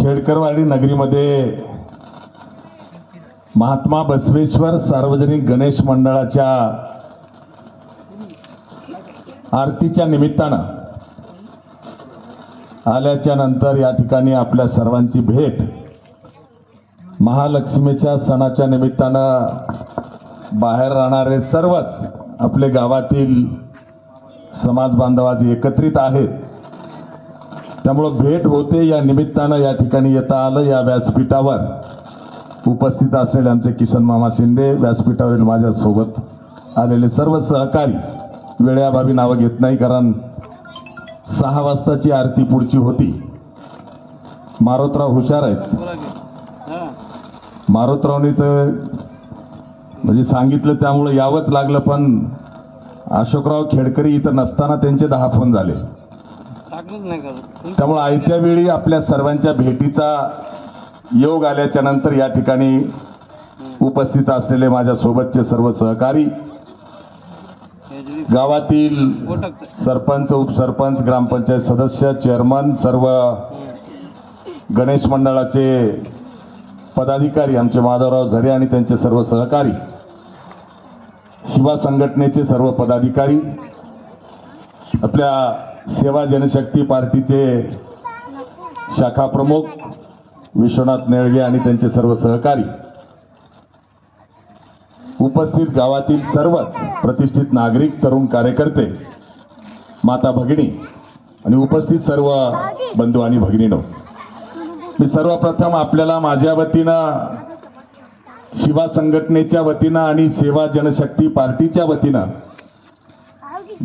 खेडकरवाडी नगरीमध्ये महात्मा बसवेश्वर सार्वजनिक गणेश मंडळाच्या आरतीच्या निमित्तानं आल्याच्या नंतर या ठिकाणी आपल्या सर्वांची भेट महालक्ष्मीच्या सणाच्या निमित्तानं बाहेर राहणारे सर्वच आपले गावातील समाज बांधव आज एकत्रित आहेत। त्यामुळे भेट होते या निमित्तानं या ठिकाणी येता आलं। या व्यासपीठावर उपस्थित असलेले आमचे किसन मामा शिंदे, व्यासपीठावरील माझ्या सोबत आलेले सर्व सहकारी, वेळेअभावी नावं घेत नाही कारण 6 वाजताची आरती पुढची होती। मारोतराव हुशार आहेत, मारोतरावनी तर म्हणजे सांगितलं त्यामुळे यावंच लागलं, पण अशोकराव खेडकरी इथं नसताना त्यांचे 10 फोन झाले। त्यामुळे आयत्या वेळी आपल्या सर्वांच्या भेटीचा योग आल्याच्या नंतर या ठिकाणी उपस्थित असलेले माझ्या सोबतचे सर्व सहकारी, गावातील सरपंच, उपसरपंच, ग्रामपंचायत सदस्य, चेअरमन, सर्व गणेश मंडळाचे पदाधिकारी, आमचे माधवराव झरे आणि त्यांचे सर्व सहकारी, शिवा संघटनेचे सर्व पदाधिकारी, आपल्या सेवा जनशक्ती पार्टीचे शाखा प्रमुख विश्वनाथ नेळगे आणि त्यांचे सर्व सहकारी, उपस्थित गावातील सर्वच प्रतिष्ठित नागरिक, तरुण कार्यकर्ते, माता भगिनी आणि उपस्थित सर्व बंधू आणि भगिनींनो, मी सर्वप्रथम आपल्याला माझ्या वतीनं, शिवा संघटनेच्या वतीनं आणि सेवा जनशक्ती पार्टीच्या वतीनं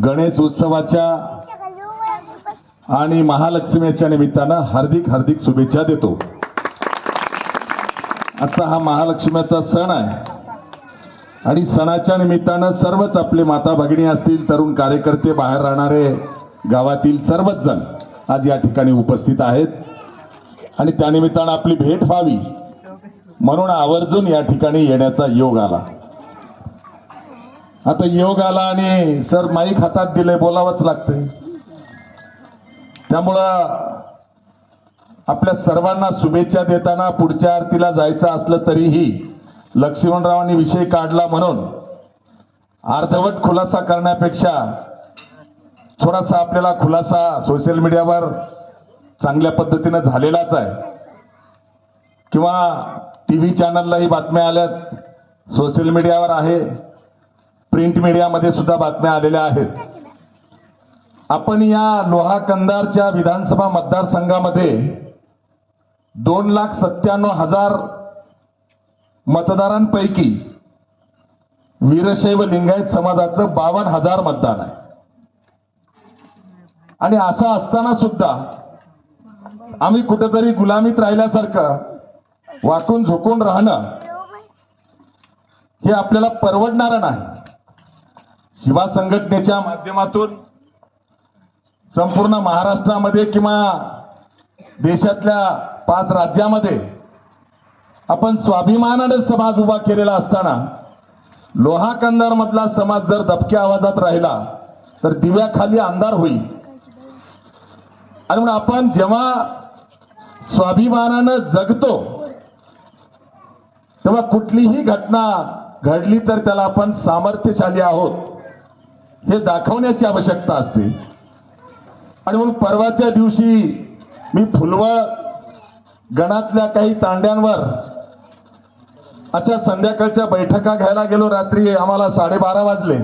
गणेश उत्सवाच्या आणि महालक्ष्मीच्या निमित्तानं हार्दिक हार्दिक शुभेच्छा देतो। आजचा हा महालक्ष्मीचा सण आहे आणि सणाच्या निमित्तानं सर्वच आपले माता भगिनी असतील, तरुण कार्यकर्ते, बाहेर राहणारे गावातील सर्वच जण आज या ठिकाणी उपस्थित आहेत आणि त्यानिमित्तानं आपली भेट व्हावी म्हणून आवर्जून या ठिकाणी येण्याचा योग आला। आता योग आला आणि सर माईक हातात दिले, बोलावंच लागतंय। त्यामुळं आपल्या सर्वांना शुभेच्छा देताना पुढच्या आरतीला जायचं असलं तरीही लक्ष्मणरावांनी विषय काढला म्हणून अर्धवट खुलासा करण्यापेक्षा थोडासा आपल्याला खुलासा सोशल मीडियावर चांगल्या पद्धतीने झालेलाच आहे, किंवा टीव्ही चॅनललाही बातम्या आल्यात, सोशल मीडियावर आहे, प्रिंट मीडियामध्ये सुद्धा बातम्या आलेल्या आहेत। आपण या लोहा कंधारच्या विधानसभा मतदारसंघामध्ये 2,97,000 मतदारांपैकी वीरशैव लिंगायत समाजाचं 52,000 मतदान आहे आणि असं असताना सुद्धा आम्ही कुठेतरी गुलामीत राहिल्यासारखं वाकून झोकून राहणं हे आपल्याला परवडणारं नाही। शिवा संघटनेच्या माध्यमातून संपूर्ण महाराष्ट्रामध्ये किंवा देशातल्या 5 राज्यामध्ये आपण स्वाभिमानाने समाज उभा केलेला असताना लोहा कंधार मधला समाज जर दबक्या आवाजात राहिला तर दिव्याखाली अंधार होईल। आणि म्हणून आपण जेव्हा स्वाभिमानानं जगतो तेव्हा कुठलीही घटना घडली तर त्याला आपण सामर्थ्यशाली आहोत हे दाखवण्याची आवश्यकता असते। आणि म्हणून परवाच्या दिवशी मी फुलवळ गणातल्या काही तांड्यांवर अशा संध्याकाळच्या बैठका घ्यायला गेलो। रात्री आम्हाला 12:30 वाजले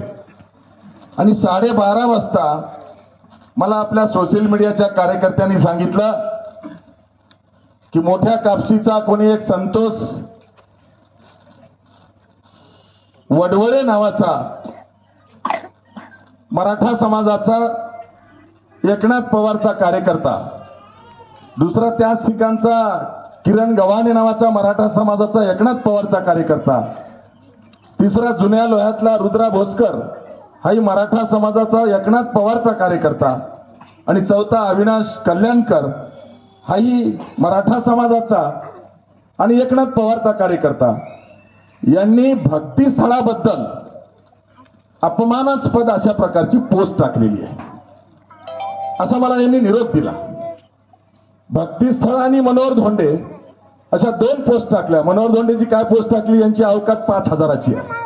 आणि 12:30 वाजता मला आपल्या सोशल मीडियाच्या कार्यकर्त्यांनी सांगितलं की मोठ्या कापसीचा कोणी एक संतोष वडवळे नावाचा मराठा समाजाचा एकनाथ पवारचा कार्यकर्ता, दुसरा त्याच ठिकाणचा किरण गव्हाणे नावाचा मराठा समाजाचा एकनाथ पवारचा कार्यकर्ता, तिसरा जुन्या लोह्यातला रुद्रा भोसकर हाही मराठा समाजाचा एकनाथ पवारचा कार्यकर्ता आणि चौथा अविनाश कल्याणकर हाही मराठा समाजाचा आणि एकनाथ पवारचा कार्यकर्ता यांनी भक्तिस्थळाबद्दल अपमानास्पद अशा प्रकारची पोस्ट टाकलेली आहे, असा मला यांनी निरोप दिला। भक्तिस्थळ आणि मनोहर धोंडे अशा 2 पोस्ट टाकल्या. मनोहर धोंडेची काय पोस्ट टाकली, यांची अवकात 5,000ची आहे.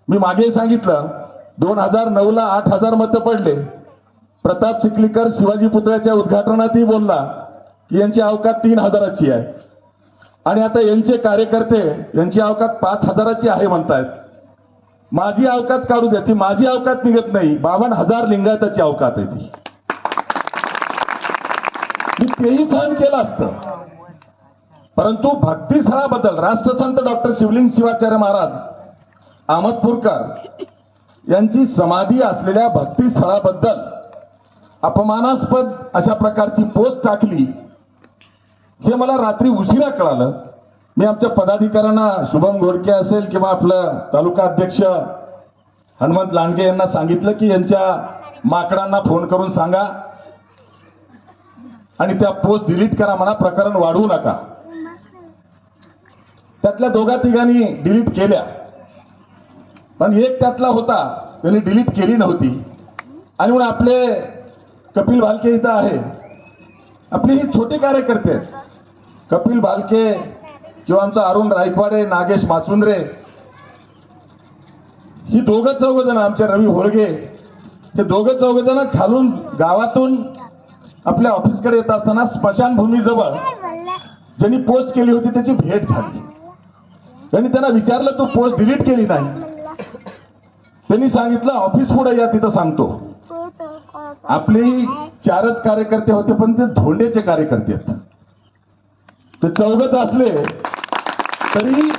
मी मागे सांगितलं 2009ला 8,000 मतं पडले. प्रताप चिखलीकर शिवाजी पुतळ्याच्या उद्घाटनातही बोलला की यांची अवकात 3,000ची आहे. आणि आता यांचे कार्यकर्ते यांची अवकात 5,000ची आहे म्हणतायत. माझी अवकात काढू द्या, ती माझी अवकात निघत नाही. 52,000 लिंगायताची अवकात आहे ती. मी तेही सहन केलं असतं, परंतु भक्तिस्थळाबद्दल राष्ट्रसंत डॉक्टर शिवलिंग शिवाचार्य महाराज अहमदपूरकर यांची समाधी असलेल्या भक्तिस्थळाबद्दल अपमानास्पद अशा प्रकारची पोस्ट टाकली, हे मला रात्री उशिरा कळालं. मी आमच्या पदाधिकाऱ्यांना, शुभम घोडके असेल किंवा आपलं तालुका अध्यक्ष हनुमंत लांडगे यांना सांगितलं की यांच्या माकडांना फोन करून सांगा आणि त्या पोस्ट डिलीट करा म्हणा, प्रकरण वाढवू नका. त्यातल्या 2-3 डिलीट केल्या, पण एक त्यातला होता त्यांनी डिलीट केली नव्हती. आणि म्हणून आपले कपिल भालके इथं आहे, आपले हे छोटे कार्यकर्ते आहेत. कपिल भालके किंवा आमचा अरुण रायकवाडे, नागेश माचुंद्रे, ही 2-4 जण, आमचे रवी होळगे, हे 2-4 जण खालून गावातून आपल्या ऑफिसकडे येत असताना स्मशानभूमीजवळ ज्यांनी पोस्ट केली होती त्याची भेट झाली. त्यांनी त्यांना विचारलं, तू पोस्ट डिलीट केली नाही? त्यांनी सांगितलं, ऑफिस पुढे या, तिथं सांगतो. आपलेही 4च कार्यकर्ते होते, पण ते धोंडेचे कार्यकर्ते आहेत. ते 4च असले तरी